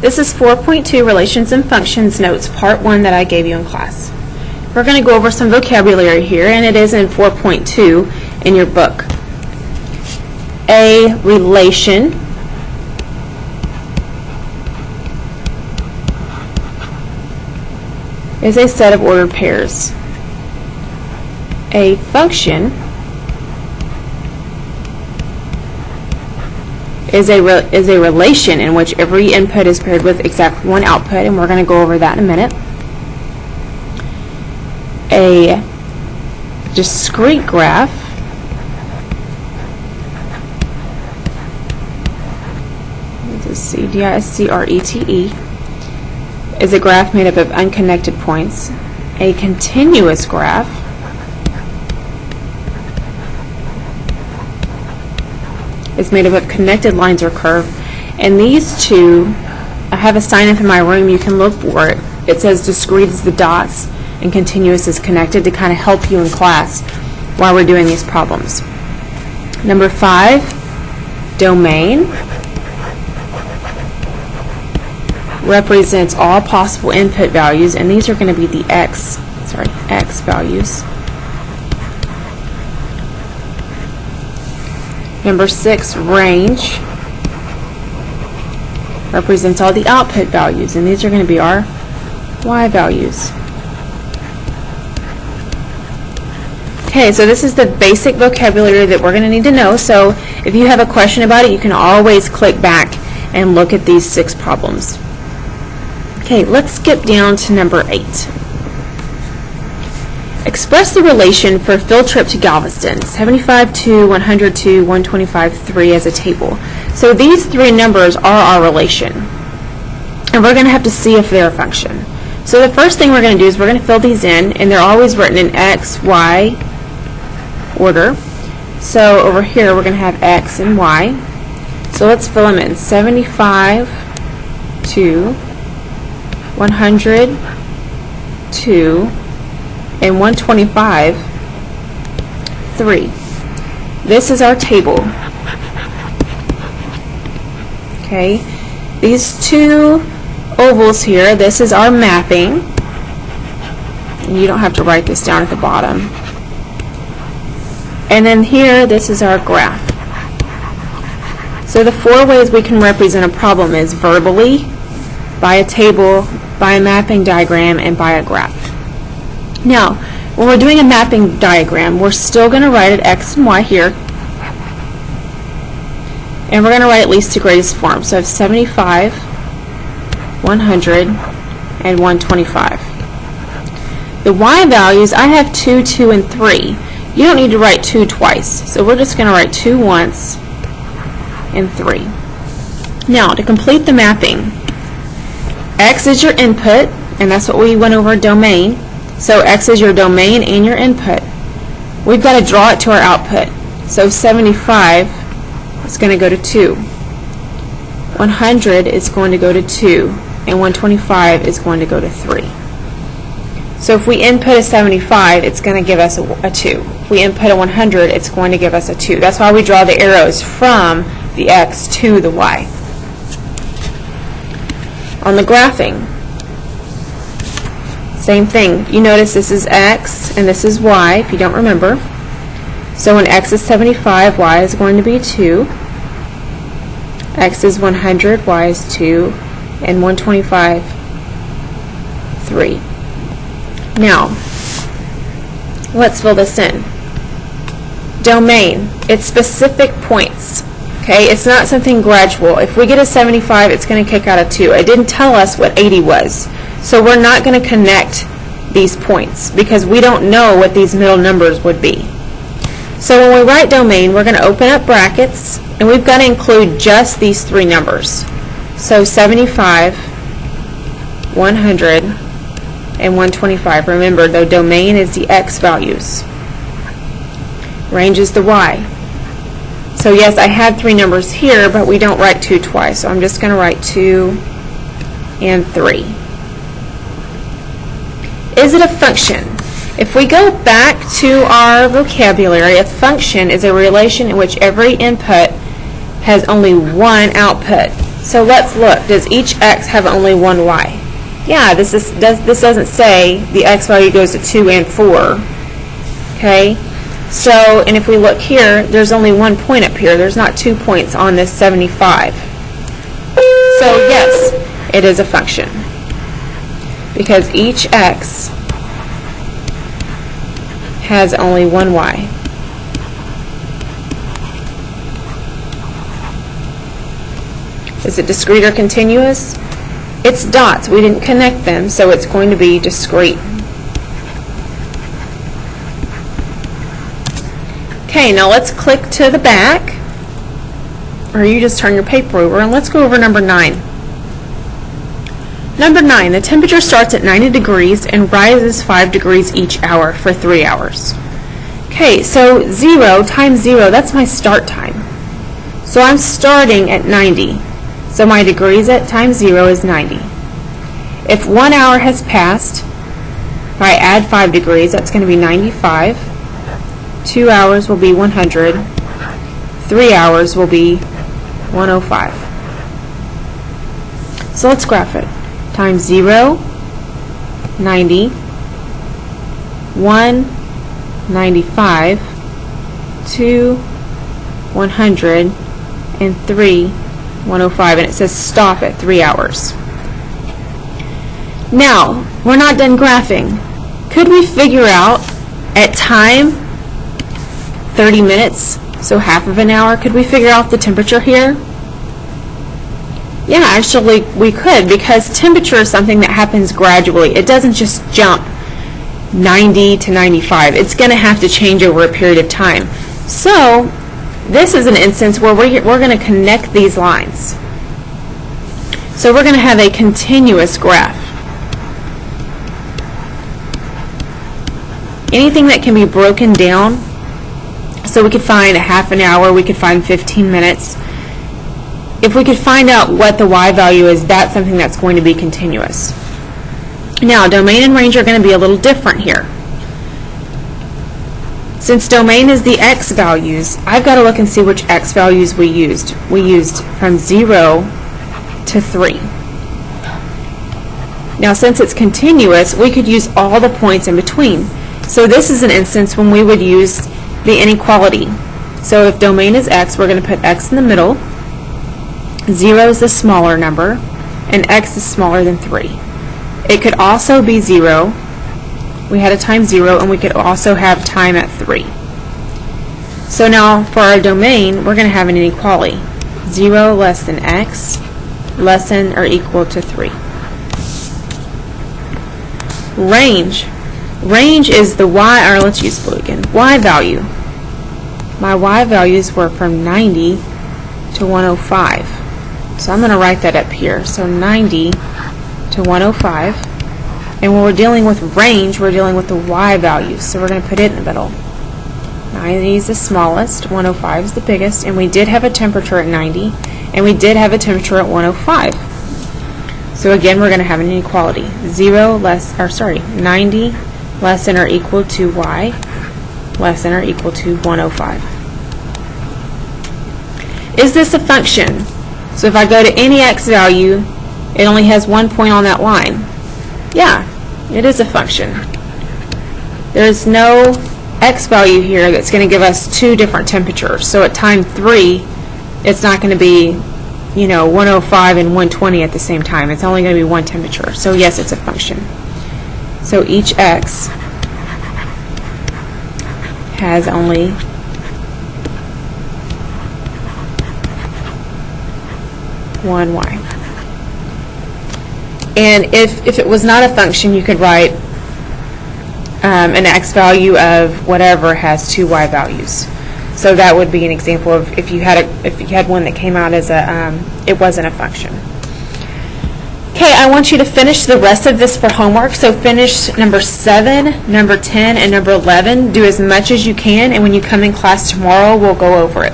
This is 4.2 Relations and Functions Notes, Part 1 that I gave you in class. We're going to go over some vocabulary here, and it is in 4.2 in your book. A relation is a set of ordered pairs. A function is a relation in which every input is paired with exactly one output, and we're going to go over that in a minute. A discrete graph discrete is a graph made up of unconnected points. A continuous graph is made up of connected lines or curve. And these two, I have a sign up in my room, you can look for it. It says discrete is the dots and continuous is connected to kind of help you in class while we're doing these problems. Number 5, domain represents all possible input values, and these are going to be the x values. Number 6, range represents all the output values, and these are going to be our y values. Okay, so this is the basic vocabulary that we're going to need to know. So if you have a question about it, you can always click back and look at these 6 problems. Okay, let's skip down to number 8. Express the relation for a field trip to Galveston, 75 to 100 to 125 3 as a table. So these 3 numbers are our relation, and we're going to have to see if they're a function. So the first thing we're going to do is we're going to fill these in, and they're always written in x, y order. So over here we're going to have x and y. So let's fill them in. 75 to 100 to and 125 3. This is our table. Okay, these 2 ovals here, this is our mapping. And you don't have to write this down at the bottom. And then here, this is our graph. So the 4 ways we can represent a problem is verbally, by a table, by a mapping diagram, and by a graph. Now, when we're doing a mapping diagram, we're still going to write it x and y here. And we're going to write at least to greatest form. So I have 75, 100, and 125. The y values, I have 2, 2, and 3. You don't need to write 2 twice. So we're just going to write 2 once and 3. Now, to complete the mapping, x is your input, and that's what we went over, domain. So x is your domain and your input. We've got to draw it to our output. So 75 is going to go to 2. 100 is going to go to 2. And 125 is going to go to 3. So if we input a 75, it's going to give us a 2. If we input a 100, it's going to give us a 2. That's why we draw the arrows from the x to the y. On the graphing, same thing. You notice this is x and this is y, if you don't remember. So when x is 75, y is going to be 2. X is 100, y is 2. And 125, 3. Now, let's fill this in. Domain, it's specific points. Okay, it's not something gradual. If we get a 75, it's going to kick out a 2. It didn't tell us what 80 was. So we're not going to connect these points because we don't know what these middle numbers would be. So when we write domain, we're going to open up brackets, and we've got to include just these 3 numbers. So 75, 100, and 125. Remember, the domain is the x values. Range is the y. So yes, I had 3 numbers here, but we don't write 2 twice. So I'm just going to write 2 and 3. Is it a function? If we go back to our vocabulary, a function is a relation in which every input has only one output. So let's look. Does each x have only one y? Yeah, this doesn't say the x value goes to 2 and 4. Okay? So, and if we look here, there's only one point up here. There's not 2 points on this 75. So yes, it is a function. Because each x has only one y. Is it discrete or continuous? It's dots. We didn't connect them, so it's going to be discrete. Okay, now let's click to the back, or you just turn your paper over, and let's go over number 9. Number 9, the temperature starts at 90 degrees and rises 5 degrees each hour for 3 hours. Okay, so 0 times 0, that's my start time. So I'm starting at 90. So my degrees at times 0 is 90. If 1 hour has passed, if I add 5 degrees, that's going to be 95. 2 hours will be 100. 3 hours will be 105. So let's graph it. Times 0, 90, 1, 95, 2, 100, and 3, 105, and it says stop at 3 hours. Now, we're not done graphing. Could we figure out at time 30 minutes, so half of an hour, could we figure out the temperature here? Yeah, actually we could, because temperature is something that happens gradually. It doesn't just jump 90 to 95. It's going to have to change over a period of time. So this is an instance where we're going to connect these lines. So we're going to have a continuous graph. Anything that can be broken down, so we could find a half an hour, we could find 15 minutes. If we could find out what the y value is, that's something that's going to be continuous. Now, domain and range are going to be a little different here. Since domain is the x values, I've got to look and see which x values we used. We used from 0 to 3. Now, since it's continuous, we could use all the points in between. So this is an instance when we would use the inequality. So if domain is x, we're going to put x in the middle. 0 is the smaller number, and x is smaller than 3. It could also be 0. We had a time 0, and we could also have time at 3. So now for our domain, we're going to have an inequality. 0 less than x less than or equal to 3. Range. Range is the y, or let's use blue again, y value. My y values were from 90 to 105. So I'm going to write that up here. So 90 to 105. And when we're dealing with range, we're dealing with the y values. So we're going to put it in the middle. 90 is the smallest, 105 is the biggest, and we did have a temperature at 90, and we did have a temperature at 105. So again, we're going to have an inequality. 90 less than or equal to y less than or equal to 105. Is this a function? So if I go to any x value, it only has one point on that line. Yeah, it is a function. There's no x value here that's going to give us two different temperatures. So at time 3, it's not going to be, 105 and 120 at the same time. It's only going to be one temperature. So yes, it's a function. So each x has only one y. And if it was not a function, you could write an x value of whatever has two y values. So that would be an example of if you had one that came out as it wasn't a function. Okay, I want you to finish the rest of this for homework. So finish number 7, number 10, and number 11. Do as much as you can, and when you come in class tomorrow, we'll go over it.